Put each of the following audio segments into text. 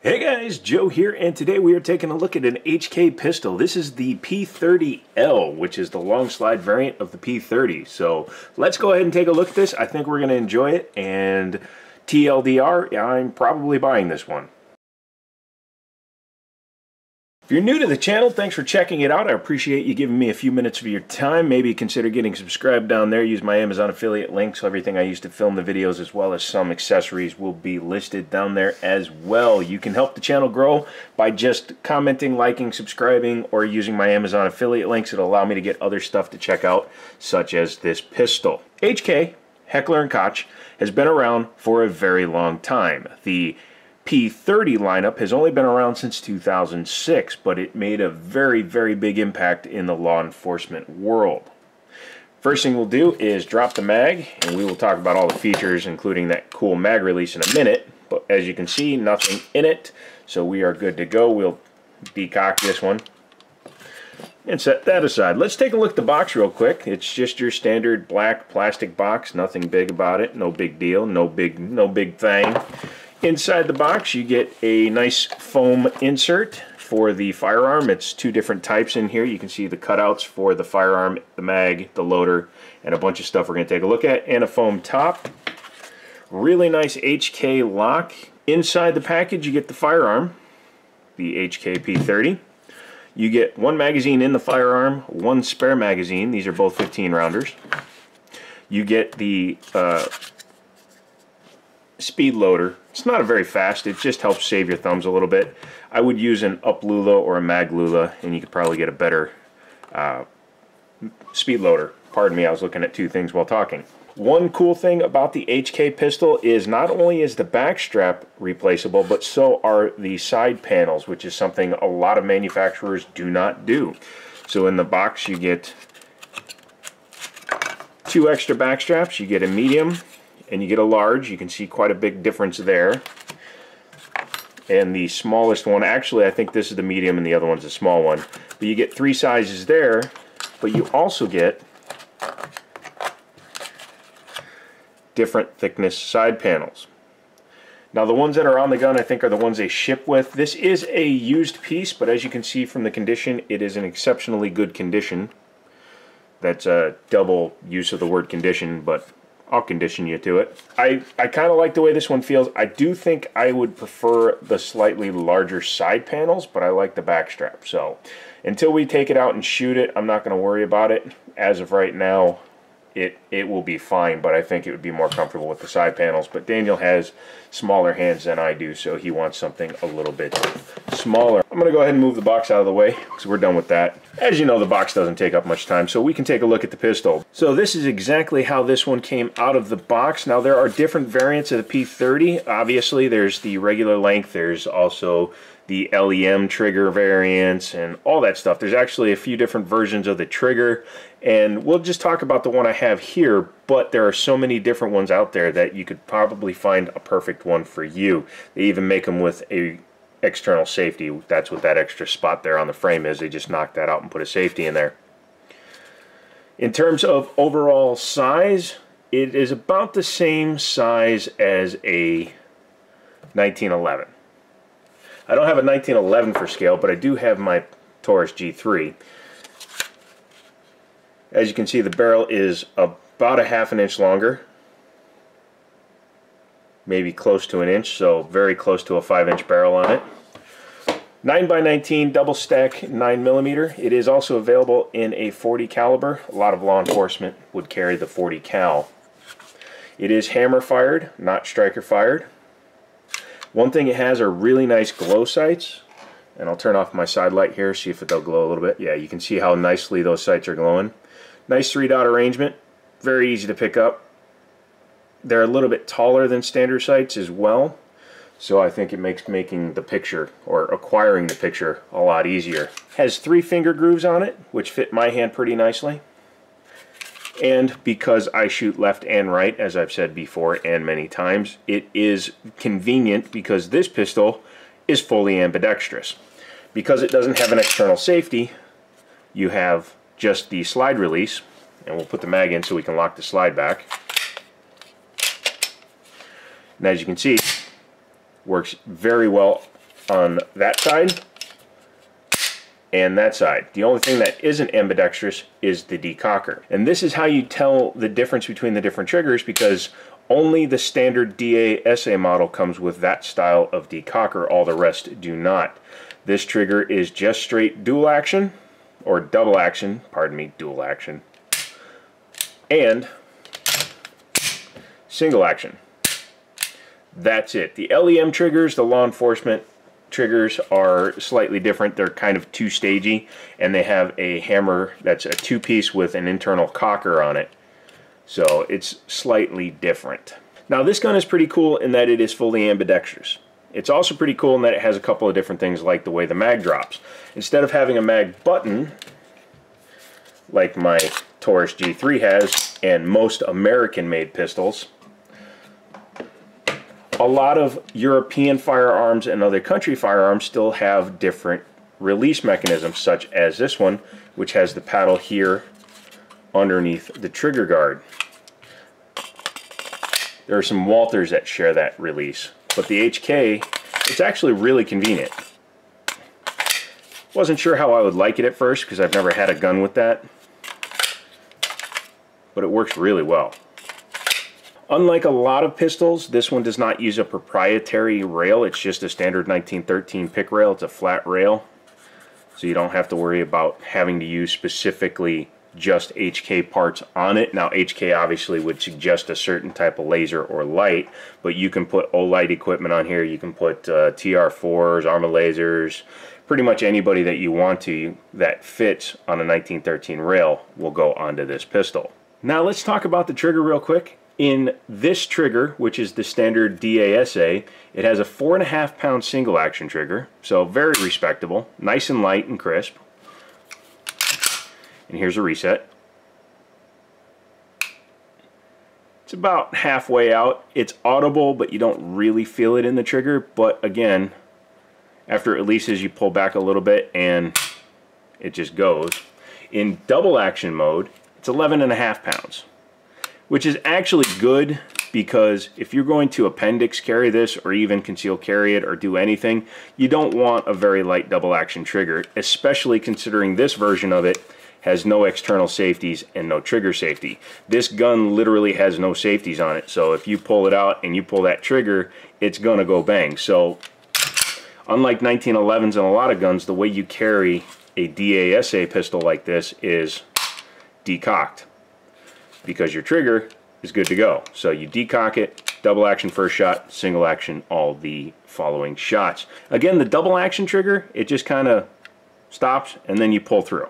Hey guys, Joe here, and today we are taking a look at an HK pistol. This is the P30L, which is the long slide variant of the P30. So let's go ahead and take a look at this. I think we're going to enjoy it, and TLDR, I'm probably buying this one. If you're new to the channel, thanks for checking it out. I appreciate you giving me a few minutes of your time. Maybe consider getting subscribed down there. Use my Amazon affiliate link, so everything I use to film the videos as well as some accessories will be listed down there as well. You can help the channel grow by just commenting, liking, subscribing, or using my Amazon affiliate links. It'll allow me to get other stuff to check out, such as this pistol. HK, Heckler & Koch, has been around for a very long time. The P30 lineup has only been around since 2006, but it made a very, very big impact in the law enforcement world. First thing we'll do is drop the mag, and we will talk about all the features, including that cool mag release, in a minute. But as you can see, nothing in it, so we are good to go. We'll decock this one and set that aside. Let's take a look at the box real quick. It's just your standard black plastic box, nothing big about it, no big deal, no big thing. Inside the box you get a nice foam insert for the firearm. It's two different types in here. You can see the cutouts for the firearm, the mag, the loader, and a bunch of stuff we're going to take a look at, and a foam top. Really nice HK lock. Inside the package you get the firearm, the HK P30. You get one magazine in the firearm, one spare magazine. These are both 15 rounders. You get the speed loader. It's not a very fast, it just helps save your thumbs a little bit. I would use an up Lula or a mag Lula, and you could probably get a better speed loader. Pardon me, I was looking at two things while talking. One cool thing about the HK pistol is not only is the back strap replaceable, but so are the side panels, which is something a lot of manufacturers do not do. So in the box you get two extra back straps. You get a medium and you get a large. You can see quite a big difference there. And the smallest one, actually I think this is the medium and the other one's the small one. But you get three sizes there, but you also get different thickness side panels. Now the ones that are on the gun I think are the ones they ship with. This is a used piece, but as you can see from the condition, it is in exceptionally good condition. That's a double use of the word condition, but I'll condition you to it. I kind of like the way this one feels. I do think I would prefer the slightly larger side panels, but I like the back strap. So until we take it out and shoot it, I'm not going to worry about it. As of right now, it will be fine, but I think it would be more comfortable with the side panels. But Daniel has smaller hands than I do, so he wants something a little bit smaller. I'm going to go ahead and move the box out of the way, because we're done with that. As you know, the box doesn't take up much time, so we can take a look at the pistol. So this is exactly how this one came out of the box. Now there are different variants of the P30. Obviously there's the regular length, there's also the LEM trigger variants and all that stuff. There's actually a few different versions of the trigger, and we'll just talk about the one I have here, but there are so many different ones out there that you could probably find a perfect one for you. They even make them with a external safety. That's what that extra spot there on the frame is. They just knocked that out and put a safety in there. In terms of overall size, it is about the same size as a 1911. I don't have a 1911 for scale, but I do have my Taurus G3. As you can see, the barrel is about a half an inch longer, maybe close to an inch, so very close to a 5-inch barrel on it. 9x19 double stack 9mm. It is also available in a 40 caliber. A lot of law enforcement would carry the 40 cal. It is hammer fired, not striker fired. One thing it has are really nice glow sights, and I'll turn off my side light here, see if they'll glow a little bit. Yeah, you can see how nicely those sights are glowing. Nice 3-dot arrangement, very easy to pick up. They're a little bit taller than standard sights as well, so I think it makes making the picture, or acquiring the picture, a lot easier. Has 3 finger grooves on it, which fit my hand pretty nicely. And because I shoot left and right, as I've said before and many times, it is convenient because this pistol is fully ambidextrous. Because it doesn't have an external safety, you have just the slide release, and we'll put the mag in so we can lock the slide back. And as you can see, works very well on that side and that side. The only thing that isn't ambidextrous is the decocker. And this is how you tell the difference between the different triggers, because only the standard DASA model comes with that style of decocker. All the rest do not. This trigger is just straight dual action, or double action, pardon me, dual action, and single action. That's it. The LEM triggers, the law enforcement triggers, are slightly different. They're kind of two-stagey, and they have a hammer that's a two-piece with an internal cocker on it. So it's slightly different. Now this gun is pretty cool in that it is fully ambidextrous. It's also pretty cool in that it has a couple of different things, like the way the mag drops. Instead of having a mag button, like my Taurus G3 has, and most American-made pistols, a lot of European firearms and other country firearms still have different release mechanisms, such as this one, which has the paddle here underneath the trigger guard. There are some Walthers that share that release, but the HK, it's actually really convenient. Wasn't sure how I would like it at first because I've never had a gun with that, but it works really well. Unlike a lot of pistols, this one does not use a proprietary rail. It's just a standard 1913 pick rail. It's a flat rail, so you don't have to worry about having to use specifically just HK parts on it. Now HK obviously would suggest a certain type of laser or light, but you can put Olight equipment on here. You can put TR4s, Arma lasers, pretty much anybody that you want to that fits on a 1913 rail will go onto this pistol. Now let's talk about the trigger real quick. In this trigger, which is the standard DASA, it has a 4.5 pound single action trigger, so very respectable, nice and light and crisp. And here's a reset. It's about halfway out. It's audible, but you don't really feel it in the trigger. But again, after it releases, you pull back a little bit and it just goes. In double action mode, it's 11.5 pounds, which is actually good, because if you're going to appendix carry this or even conceal carry it or do anything, you don't want a very light double action trigger, especially considering this version of it has no external safeties and no trigger safety. This gun literally has no safeties on it, so if you pull it out and you pull that trigger, it's gonna go bang. So unlike 1911s and a lot of guns, the way you carry a DASA pistol like this is decocked, because your trigger is good to go. So you decock it, double action first shot, single action all the following shots. Again, the double action trigger, it just kind of stops and then you pull through.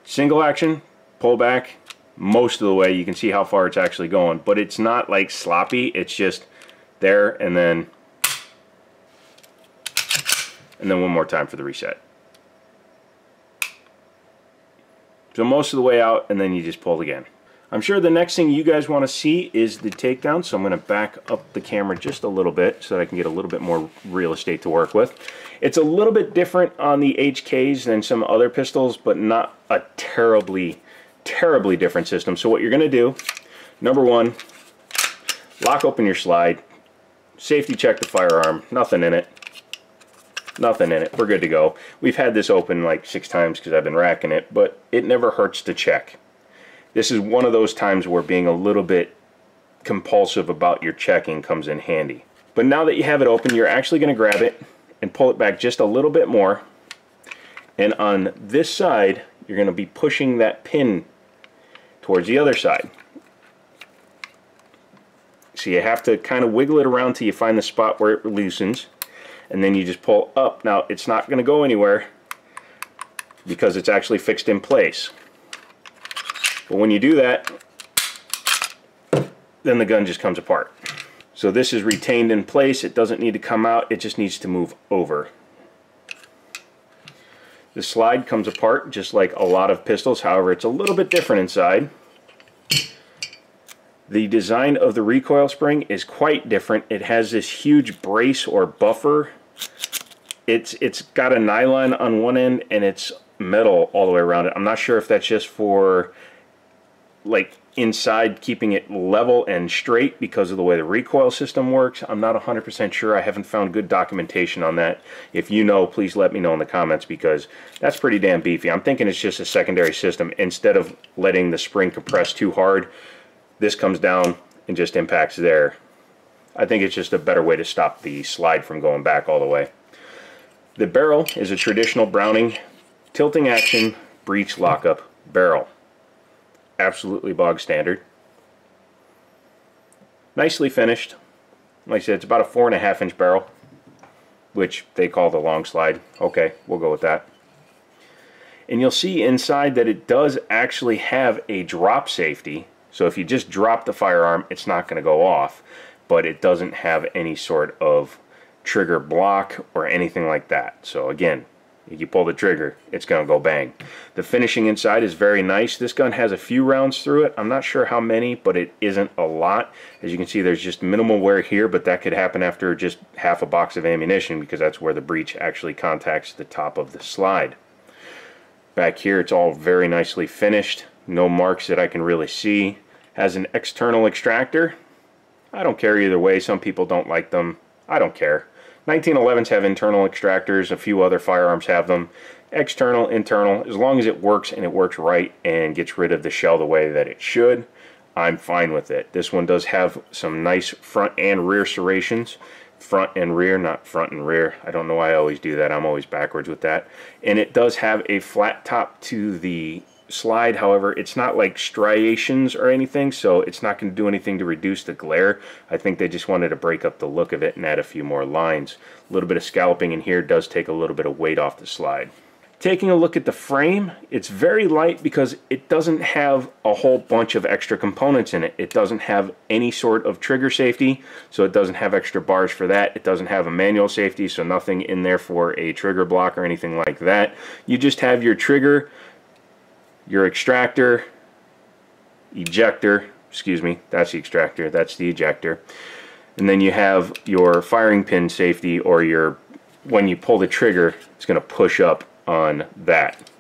Single action, pull back most of the way. You can see how far it's actually going, but it's not like sloppy. It's just there and then one more time for the reset. So most of the way out, and then you just pull again. I'm sure the next thing you guys want to see is the takedown, so I'm going to back up the camera just a little bit so that I can get a little bit more real estate to work with. It's a little bit different on the HKs than some other pistols, but not a terribly, terribly different system. So what you're going to do, number one, lock open your slide, safety check the firearm, nothing in it. Nothing in it. We're good to go. We've had this open like 6 times because I've been racking it, but it never hurts to check. This is one of those times where being a little bit compulsive about your checking comes in handy. But now that you have it open, you're actually going to grab it and pull it back just a little bit more. And on this side, you're going to be pushing that pin towards the other side. So you have to kind of wiggle it around till you find the spot where it loosens. And then you just pull up. Now it's not going to go anywhere because it's actually fixed in place. But when you do that, then the gun just comes apart. So this is retained in place. It doesn't need to come out. It just needs to move over. The slide comes apart just like a lot of pistols. However, it's a little bit different inside. The design of the recoil spring is quite different. It has this huge brace or buffer. It's got a nylon on one end and it's metal all the way around it. I'm not sure if that's just for like inside keeping it level and straight because of the way the recoil system works. I'm not 100% sure. I haven't found good documentation on that. If you know, please let me know in the comments, because that's pretty damn beefy. I'm thinking it's just a secondary system. Instead of letting the spring compress too hard, this comes down and just impacts there. I think it's just a better way to stop the slide from going back all the way. The barrel is a traditional Browning tilting action breech lockup barrel. Absolutely bog standard. Nicely finished. Like I said, it's about a 4.5 inch barrel, which they call the long slide. Okay, we'll go with that. And you'll see inside that it does actually have a drop safety. So if you just drop the firearm, it's not going to go off, but it doesn't have any sort of trigger block or anything like that. So again, if you pull the trigger, it's going to go bang. The finishing inside is very nice. This gun has a few rounds through it. I'm not sure how many, but it isn't a lot. As you can see, there's just minimal wear here, but that could happen after just half a box of ammunition, because that's where the breech actually contacts the top of the slide. Back here, it's all very nicely finished. No marks that I can really see. Has an external extractor. I don't care either way. Some people don't like them. I don't care. 1911s have internal extractors. A few other firearms have them. External, internal, as long as it works and it works right and gets rid of the shell the way that it should, I'm fine with it. This one does have some nice front and rear serrations. Front and rear, not front and rear. I don't know why I always do that. I'm always backwards with that. And it does have a flat top to the slide. However, it's not like striations or anything, so it's not going to do anything to reduce the glare. I think they just wanted to break up the look of it and add a few more lines. A little bit of scalloping in here does take a little bit of weight off the slide. Taking a look at the frame, it's very light because it doesn't have a whole bunch of extra components in it. It doesn't have any sort of trigger safety, so it doesn't have extra bars for that. It doesn't have a manual safety, so nothing in there for a trigger block or anything like that. You just have your trigger, your extractor, ejector, excuse me, that's the extractor, that's the ejector, and then you have your firing pin safety, or your, when you pull the trigger, it's going to push up on that.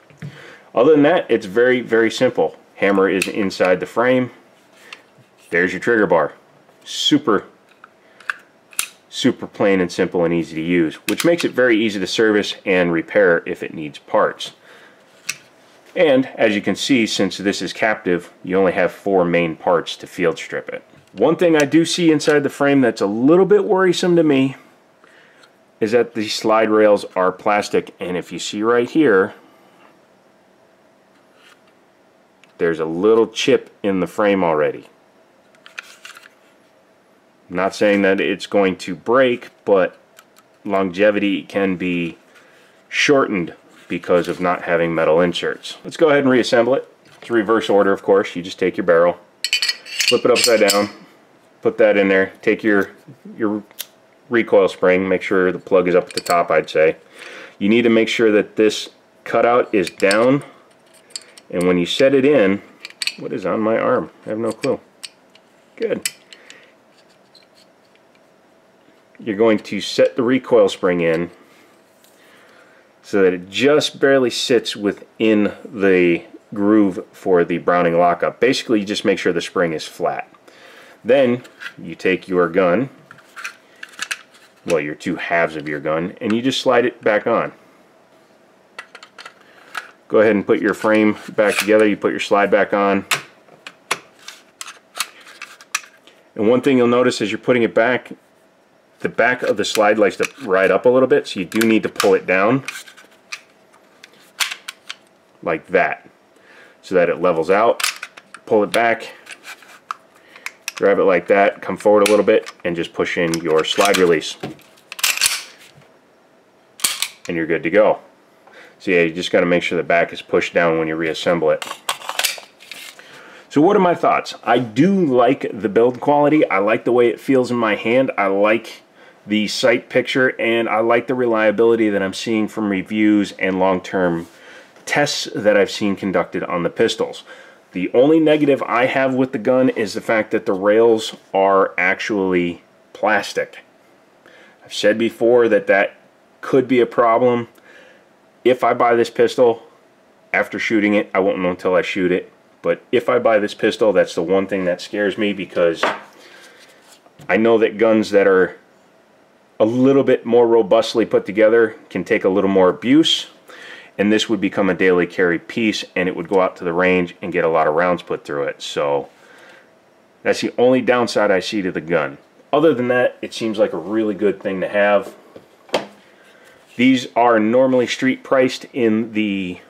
Other than that, it's very, very simple. Hammer is inside the frame. There's your trigger bar. Super plain and simple and easy to use, which makes it very easy to service and repair if it needs parts. And as you can see, since this is captive, you only have 4 main parts to field strip it. One thing I do see inside the frame that's a little bit worrisome to me is that the slide rails are plastic, and if you see right here, there's a little chip in the frame already. I'm not saying that it's going to break, but longevity can be shortened because of not having metal inserts. Let's go ahead and reassemble it. It's reverse order, of course. You just take your barrel, flip it upside down, put that in there, take your recoil spring, make sure the plug is up at the top, I'd say. You need to make sure that this cutout is down, and when you set it in, what is on my arm? I have no clue. Good. You're going to set the recoil spring in so that it just barely sits within the groove for the Browning lockup. Basically, you just make sure the spring is flat. Then you take your gun, well, your 2 halves of your gun, and you just slide it back on. Go ahead and put your frame back together. You put your slide back on. And one thing you'll notice as you're putting it back, the back of the slide likes to ride up a little bit, so you do need to pull it down like that so that it levels out. Pull it back, grab it like that, come forward a little bit, and just push in your slide release. And you're good to go. So yeah, you just got to make sure the back is pushed down when you reassemble it. So what are my thoughts? I do like the build quality. I like the way it feels in my hand. I like the sight picture, and I like the reliability that I'm seeing from reviews and long-term tests that I've seen conducted on the pistols. The only negative I have with the gun is the fact that the rails are actually plastic. I've said before that that could be a problem. If I buy this pistol, after shooting it, I won't know until I shoot it, But if I buy this pistol, that's the one thing that scares me, because I know that guns that are a little bit more robustly put together can take a little more abuse, and this would become a daily carry piece, and it would go out to the range and get a lot of rounds put through it. So that's the only downside I see to the gun. Other than that, it seems like a really good thing to have. These are normally street priced in the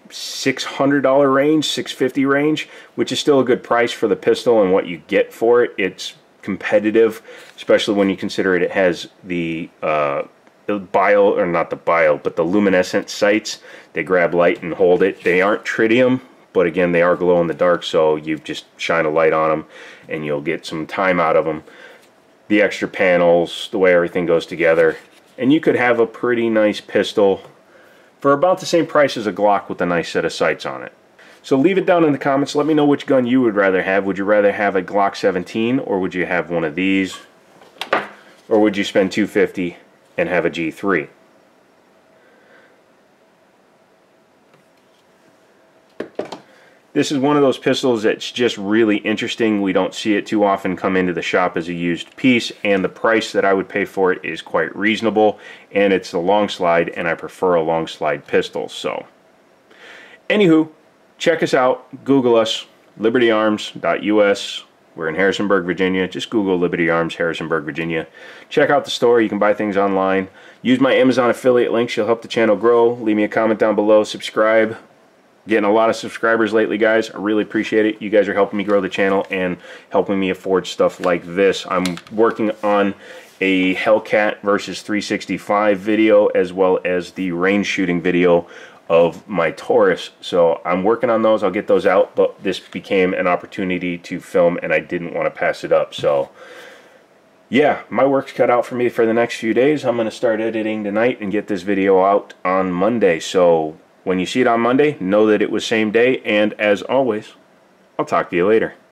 $600 range, $650 range, which is still a good price for the pistol and what you get for it. It's competitive, especially when you consider it has the bile, or not the bile, but the luminescent sights. They grab light and hold it. They aren't tritium, but again, they are glow in the dark, so you just shine a light on them and you'll get some time out of them. The extra panels, the way everything goes together, and you could have a pretty nice pistol for about the same price as a Glock with a nice set of sights on it. So leave it down in the comments. Let me know which gun you would rather have. Would you rather have a Glock 17, or would you have one of these? Or would you spend $250 and have a G3? This is one of those pistols that's just really interesting. We don't see it too often come into the shop as a used piece, and the price that I would pay for it is quite reasonable, and it's a long slide, and I prefer a long slide pistol. So anywho, check us out, Google us, libertyarms.us. We're in Harrisonburg, Virginia. Just Google Liberty Arms, Harrisonburg, Virginia. Check out the store. You can buy things online. Use my Amazon affiliate links. You'll help the channel grow. Leave me a comment down below. Subscribe. Getting a lot of subscribers lately, guys. I really appreciate it. You guys are helping me grow the channel and helping me afford stuff like this. I'm working on a Hellcat versus 365 video, as well as the range shooting video of my Taurus. So I'm working on those. I'll get those out, but this became an opportunity to film and I didn't want to pass it up. So yeah, my work's cut out for me for the next few days. I'm going to start editing tonight and get this video out on Monday. So when you see it on Monday, know that it was same day, and as always, I'll talk to you later.